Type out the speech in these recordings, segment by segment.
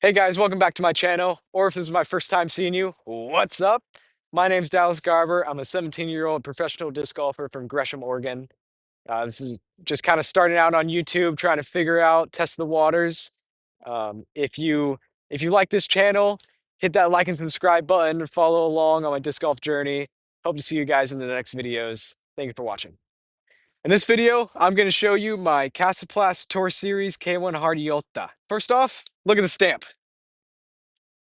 Hey guys, welcome back to my channel. Or if this is my first time seeing you, what's up? My name's Dallas Garber. I'm a 17-year-old professional disc golfer from Gresham, Oregon. This is just kind of starting out on YouTube, trying to figure out, test the waters. If you like this channel, hit that like and subscribe button and follow along on my disc golf journey. Hope to see you guys in the next videos. Thank you for watching. In this video, I'm going to show you my Kastaplast Tour Series K1 Hard Yolta. First off, look at the stamp.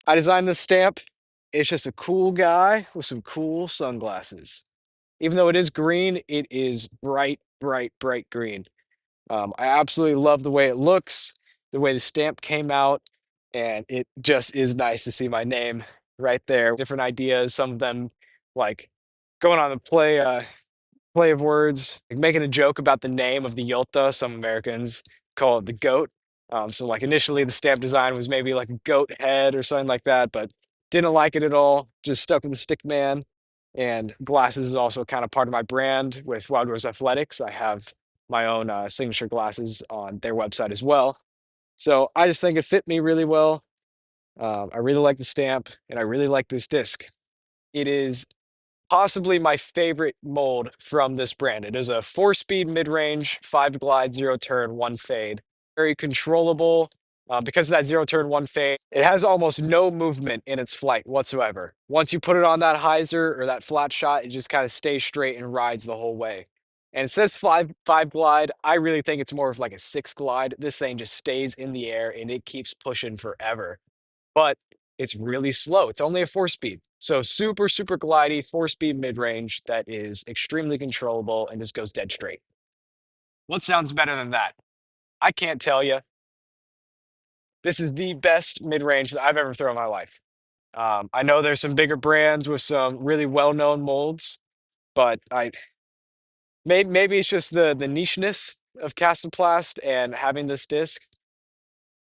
I designed this stamp. It's just a cool guy with some cool sunglasses. Even though it is green, it is bright, bright, bright green. I absolutely love the way it looks, the way the stamp came out, and it just is nice to see my name right there. Different ideas, some of them like going on the play of words, like making a joke about the name of the Yolta. Some Americans call it the goat. So like initially the stamp design was maybe like a goat head or something like that, but didn't like it at all. Just stuck with the stick man. And glasses is also kind of part of my brand with Wild Rose Athletics. I have my own signature glasses on their website as well. So I just think it fit me really well. I really like the stamp and I really like this disc. It is possibly my favorite mold from this brand. It is a 4-speed mid-range, 5 glide, 0 turn, 1 fade. Very controllable. Because of that 0 turn, 1 fade, it has almost no movement in its flight whatsoever. Once you put it on that hyzer or that flat shot, it just kind of stays straight and rides the whole way. And it says 5 glide. I really think it's more of like a 6 glide. This thing just stays in the air and it keeps pushing forever, but it's really slow. It's only a 4-speed. So super, super glidey, 4-speed mid-range that is extremely controllable and just goes dead straight. What sounds better than that? I can't tell you. This is the best mid-range that I've ever thrown in my life. I know there's some bigger brands with some really well-known molds, but maybe it's just the nicheness of Kastaplast and having this disc.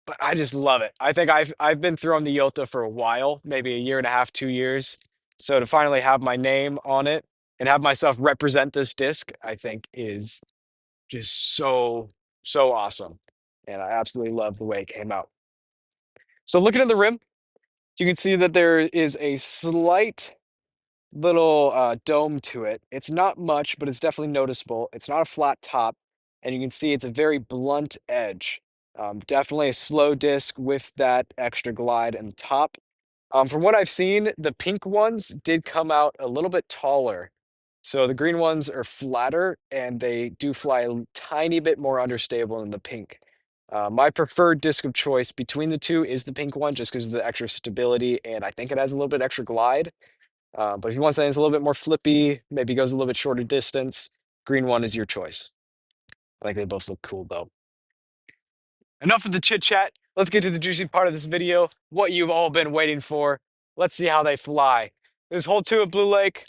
But I just love it. I think I've been throwing the Yota for a while, maybe a year and a half, 2 years. So to finally have my name on it and have myself represent this disc, I think is just so awesome. And I absolutely love the way it came out. So looking at the rim, you can see that there is a slight little dome to it. It's not much, but it's definitely noticeable. It's not a flat top, and you can see it's a very blunt edge. Definitely a slow disc with that extra glide in the top. From what I've seen, the pink ones did come out a little bit taller. So the green ones are flatter and they do fly a tiny bit more understable than the pink. My preferred disc of choice between the two is the pink one just because of the extra stability and I think it has a little bit extra glide. But if you want something that's a little bit more flippy, maybe goes a little bit shorter distance, green one is your choice. I think they both look cool though. Enough of the chit chat. Let's get to the juicy part of this video. What you've all been waiting for. Let's see how they fly. This hole 2 at Blue Lake.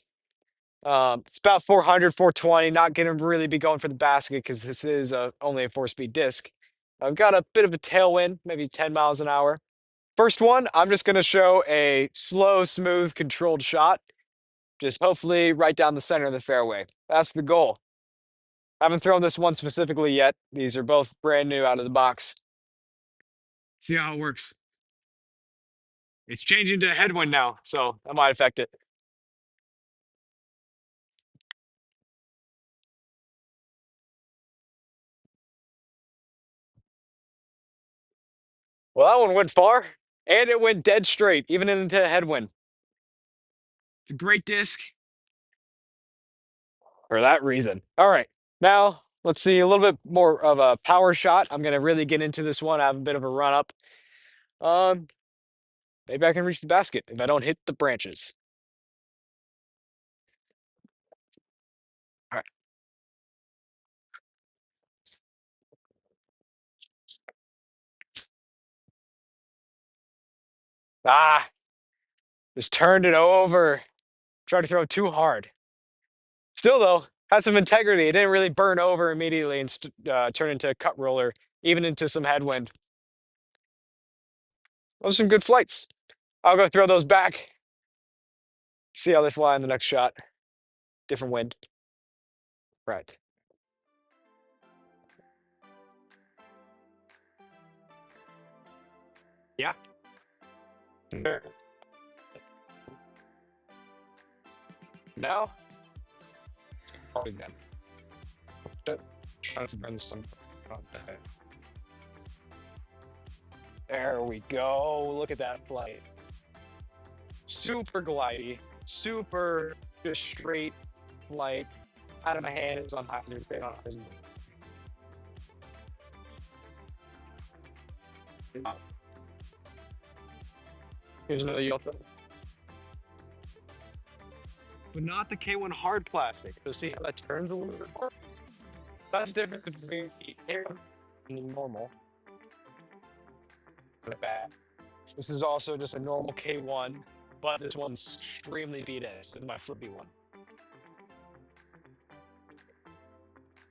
It's about 400, 420. Not going to really be going for the basket because this is only a 4-speed disc. I've got a bit of a tailwind, maybe 10 miles an hour. First one, I'm just going to show a slow, smooth, controlled shot. Just hopefully right down the center of the fairway. That's the goal. I haven't thrown this one specifically yet. These are both brand new out of the box. See how it works. It's changing to headwind now, so that might affect it. Well, that one went far, and it went dead straight, even into a headwind. It's a great disc for that reason. All right, now let's see a little bit more of a power shot. I'm going to really get into this one. I have a bit of a run up. Um, Maybe I can reach the basket if I don't hit the branches. All right. Ah, just turned it over. Tried to throw too hard. Still, though, had some integrity. It didn't really burn over immediately and turn into a cut roller, even into some headwind. Those are some good flights. I'll go throw those back. See how they fly in the next shot. Different wind. Right. Yeah. Now, probably done. Trying to run some. There we go. Look at that flight. Super glidey, super just straight flight. Out of my hands on high stay on his. Here's another Yelta. But not the K1 hard plastic. So see how that turns a little bit more? That's the difference between the air and the normal. This is also just a normal K1, but this one's extremely beat in. This is my flippy one.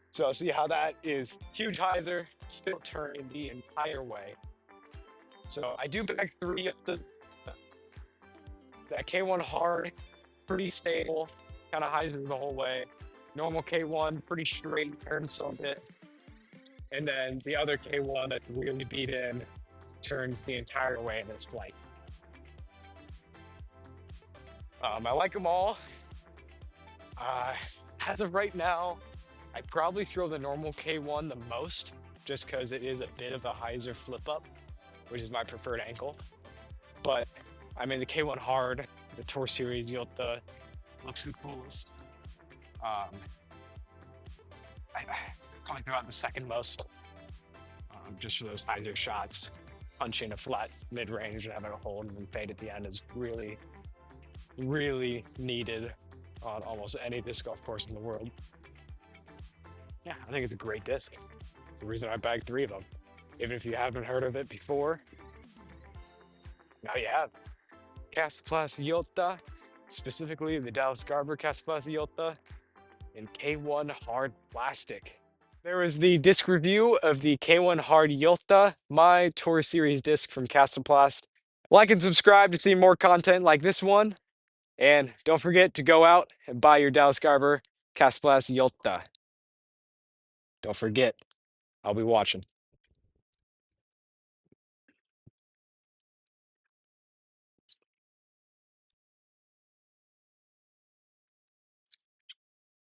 So see how that is huge hyzer, still turning the entire way. So I do back 3 up to that K1 hard, pretty stable, kind of hyzer the whole way. Normal K1, pretty straight, turns a bit. And then the other K1 that's really beat in turns the entire way in this flight. I like them all. As of right now, I probably throw the normal K1 the most, just because it is a bit of a hyzer flip up, which is my preferred ankle. But I mean, the K1 hard, the Tour Series Yota looks the coolest. I probably throw out the second most, just for those hyzer shots. Punching a flat mid-range and having a hold and then fade at the end is really, really needed on almost any disc golf course in the world. Yeah, I think it's a great disc. It's the reason I bagged 3 of them. Even if you haven't heard of it before, now you have. Kastaplast Göte, specifically the Dallas Garber Kastaplast Göte in K1 hard plastic. There was the disc review of the K1 hard Göte, my Tour Series disc from Kastaplast. Like and subscribe to see more content like this one. And don't forget to go out and buy your Dallas Garber Kastaplast Göte. Don't forget, I'll be watching.